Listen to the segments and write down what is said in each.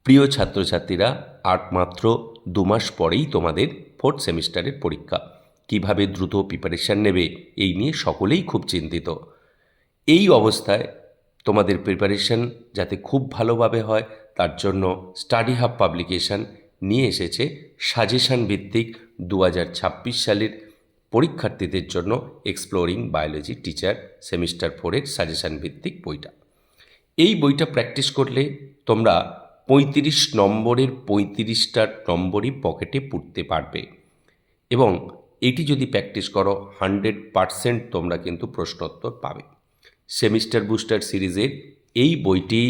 প্রিয় ছাত্রছাত্রীরা, আর মাত্র 2 মাস পরেই তোমাদের 4th সেমিস্টারের পরীক্ষা। কিভাবে দ্রুত প্রিপারেশান নেবে এই নিয়ে সকলেই খুব চিন্তিত। এই অবস্থায় তোমাদের প্রিপারেশান যাতে খুব ভালোভাবে হয় তার জন্য স্টাডি হাব পাবলিকেশন নিয়ে এসেছে সাজেশান ভিত্তিক 2026 সালের পরীক্ষার্থীদের জন্য এক্সপ্লোরিং বায়োলজি টিচার সেমিস্টার 4-এর সাজেশান ভিত্তিক বইটা। এই বইটা প্র্যাকটিস করলে তোমরা 35 নম্বরের 35টা নম্বরই পকেটে পুরতে পারবে এবং এটি যদি প্র্যাকটিস করো 100% তোমরা কিন্তু প্রশ্নোত্তর পাবে। সেমিস্টার বুস্টার সিরিজের এই বইটি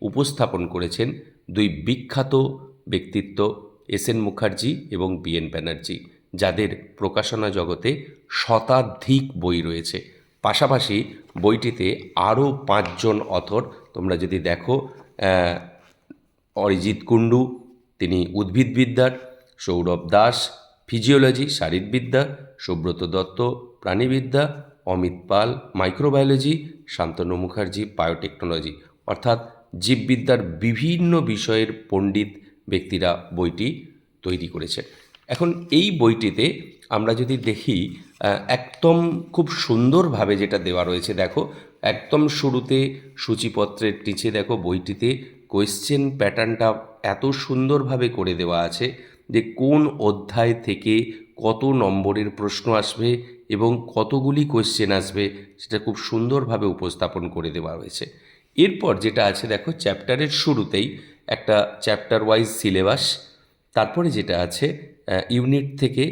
উপস্থাপন করেছেন দুই বিখ্যাত ব্যক্তিত্ব এস.এন. মুখার্জি এবং বি.এন. ব্যানার্জি, যাদের প্রকাশনা জগতে শতাধিক বই রয়েছে। পাশাপাশি বইটিতে আরও 5 জন অথর তোমরা যদি দেখো, অরিজিৎ কুণ্ডু, তিনি উদ্ভিদবিদ্যার, সৌরভ দাস ফিজিওলজি শারীরবিদ্যা, সুব্রত দত্ত প্রাণীবিদ্যা, অমিত পাল মাইক্রোবায়োলজি, শান্তনু মুখার্জি বায়োটেকনোলজি, অর্থাৎ জীববিদ্যার বিভিন্ন বিষয়ের পণ্ডিত ব্যক্তিরা বইটি তৈরি করেছে। এখন এই বইটিতে আমরা যদি দেখি, একদম খুব সুন্দরভাবে যেটা দেওয়া রয়েছে, দেখো একদম শুরুতে সূচিপত্রের নিচে দেখো বইটিতে কোয়েশ্চেন প্যাটার্নটা এত সুন্দরভাবে করে দেওয়া আছে যে কোন অধ্যায় থেকে কত নম্বরের প্রশ্ন আসবে এবং কতগুলি কোয়েশ্চেন আসবে সেটা খুব সুন্দরভাবে উপস্থাপন করে দেওয়া হয়েছে। এরপর যেটা আছে দেখো, চ্যাপ্টারের শুরুতেই একটা চ্যাপ্টার ওয়াইজ সিলেবাস, তারপরে যেটা আছে ইউনিট থেকে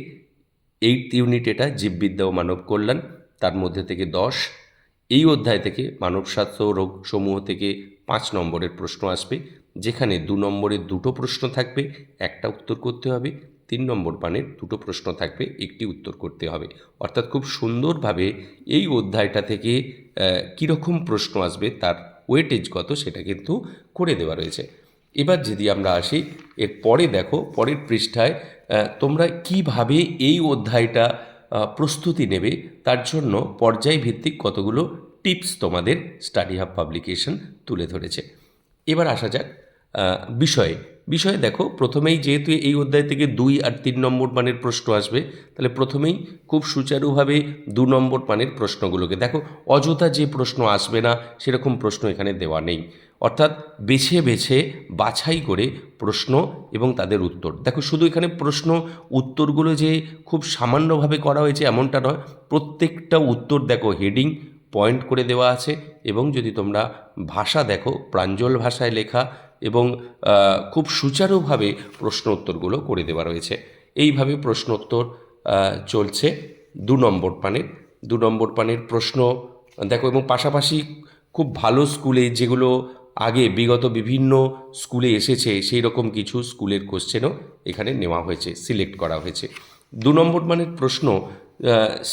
8th ইউনিট, এটা জীববিদ্যা ও মানব কল্যাণ, তার মধ্যে থেকে 10। এই অধ্যায় থেকে মানব স্বাস্থ্য রোগ সমূহ থেকে 5 নম্বরের প্রশ্ন আসবে, যেখানে 2 নম্বরের 2টো প্রশ্ন থাকবে, একটা উত্তর করতে হবে। 3 নম্বর পানের 2টো প্রশ্ন থাকবে, একটি উত্তর করতে হবে। অর্থাৎ খুব সুন্দরভাবে এই অধ্যায়টা থেকে কীরকম প্রশ্ন আসবে তার ওয়েটেজ কত সেটা কিন্তু করে দেওয়া রয়েছে। এবার যদি আমরা আসি এর পরে, দেখো পরের পৃষ্ঠায় তোমরা কিভাবে এই অধ্যায়টা প্রস্তুতি নেবে তার জন্য পর্যায়ভিত্তিক কতগুলো টিপস তোমাদের স্টাডি হাব পাবলিকেশন তুলে ধরেছে। এবার আসা যাক বিষয়ে দেখো, প্রথমেই যেহেতু এই অধ্যায় থেকে 2 আর 3 নম্বর মানের প্রশ্ন আসবে, তাহলে প্রথমেই খুব সুচারুভাবে 2 নম্বর মানের প্রশ্নগুলোকে দেখো, অযথা যে প্রশ্ন আসবে না সেরকম প্রশ্ন এখানে দেওয়া নেই। অর্থাৎ বেছে বেছে বাছাই করে প্রশ্ন এবং তাদের উত্তর দেখো। শুধু এখানে প্রশ্ন উত্তরগুলো যে খুব সামান্যভাবে করা হয়েছে এমনটা নয়, প্রত্যেকটা উত্তর দেখো হেডিং পয়েন্ট করে দেওয়া আছে এবং যদি তোমরা ভাষা দেখো, প্রাঞ্জল ভাষায় লেখা এবং খুব সুচারুভাবে প্রশ্ন উত্তরগুলো করে দেওয়া রয়েছে। এইভাবে প্রশ্নোত্তর চলছে 2 নম্বর পানের। 2 নম্বর পানের প্রশ্ন দেখো, এবং পাশাপাশি খুব ভালো স্কুলে, যেগুলো আগে বিগত বিভিন্ন স্কুলে এসেছে, সেই রকম কিছু স্কুলের কোশ্চেনও এখানে নেওয়া হয়েছে, সিলেক্ট করা হয়েছে। 2 নম্বর মানের প্রশ্ন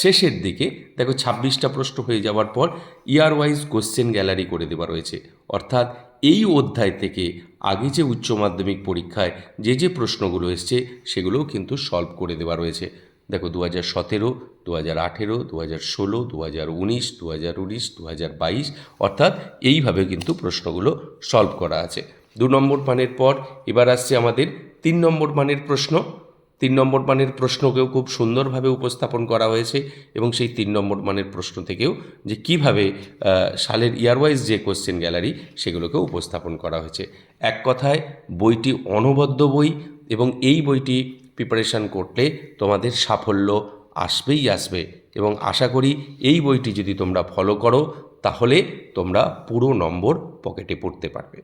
শেষের দিকে দেখো 26টা প্রশ্ন হয়ে যাওয়ার পর ইয়ার ওয়াইজ কোশ্চেন গ্যালারি করে দেওয়া রয়েছে। অর্থাৎ এই অধ্যায় থেকে আগে যে উচ্চ মাধ্যমিক পরীক্ষায় যে প্রশ্নগুলো এসছে সেগুলোও কিন্তু সলভ করে দেওয়া রয়েছে। দেখো 2017, 2018, 2016, 2019, 2019, 2022, অর্থাৎ এইভাবে কিন্তু প্রশ্নগুলো সলভ করা আছে। 2 নম্বর মানের পর এবার আসছে আমাদের 3 নম্বর মানের প্রশ্ন। 3 নম্বর মানের প্রশ্নকেও খুব সুন্দরভাবে উপস্থাপন করা হয়েছে এবং সেই 3 নম্বর মানের প্রশ্ন থেকেও যে কীভাবে সালের ইয়ারওয়াইজ যে কোশ্চেন গ্যালারি সেগুলোকেও উপস্থাপন করা হয়েছে। এক কথায় বইটি অনবদ্য বই এবং এই বইটি প্রিপারেশান করলে তোমাদের সাফল্য আসবেই আসবে এবং আশা করি এই বইটি যদি তোমরা ফলো করো তাহলে তোমরা পুরো নম্বর পকেটে পড়তে পারবে।